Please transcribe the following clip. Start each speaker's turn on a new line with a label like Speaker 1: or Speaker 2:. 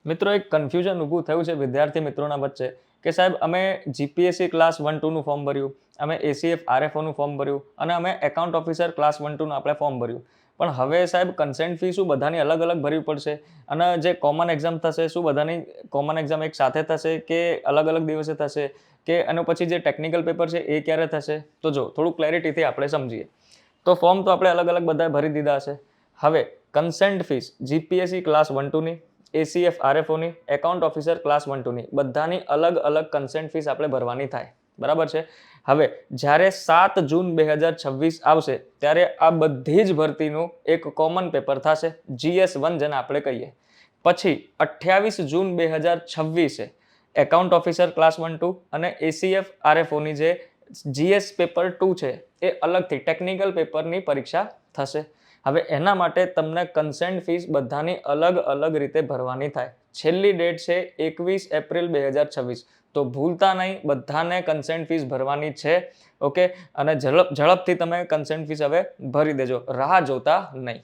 Speaker 1: મિત્રો એક કન્ફ્યુઝન ઊભું થયું છે વિદ્યાર્થી મિત્રોના વચ્ચે કે સાહેબ અમે જીપીએસસી ક્લાસ 1-2નું ફોર્મ ભર્યું, અમે એસીએફ આરએફઓનું ફોર્મ ભર્યું અને અમે એકાઉન્ટ ઓફિસર ક્લાસ 1-2નું આપણે ફોર્મ ભર્યું. પણ હવે સાહેબ કન્સેન્ટ ફી શું બધાની અલગ અલગ ભરવી પડશે? અને જે કોમન એક્ઝામ થશે શું બધાની કોમન એક્ઝામ એક સાથે થશે કે અલગ અલગ દિવસે થશે, કે અને પછી જે ટેકનિકલ પેપર છે એ ક્યારે થશે? તો જો થોડું ક્લેરિટીથી આપણે સમજીએ. તો ફોર્મ તો આપણે અલગ અલગ બધાએ ભરી દીધા હશે. હવે કન્સેન્ટ ફીસ જીપીએસસી ક્લાસ 1-2ની, એસીએફ આરએફઓની, એકાઉન્ટ ઓફિસર ક્લાસ 1-2ની બધાની અલગ અલગ કન્સેન્ટ ફીસ આપણે ભરવાની થાય. બરાબર છે. હવે જ્યારે 7 જૂન 2026 આવશે ત્યારે આ બધી જ ભરતીનું એક કોમન પેપર થશે, GS1 જેને આપણે કહીએ. પછી 28 જૂન 2026 એકાઉન્ટ ઓફિસર ક્લાસ 1-2 અને એસીએફ આરએફઓની જે GS પેપર 2 છે એ અલગથી ટેકનિકલ પેપરની પરીક્ષા થશે. હવે એના માટે તમને કન્સેન્ટ ફીસ બધાની અલગ અલગ રીતે ભરવાની થાય. છેલ્લી ડેટ છે 21 એપ્રિલ 2026. તો ભૂલતા નહીં, બધાને કન્સેન્ટ ફીસ ભરવાની છે. ઓકે, અને ઝડપથી તમે કન્સેન્ટ ફીસ હવે ભરી દેજો, રાહ જોતા નહીં.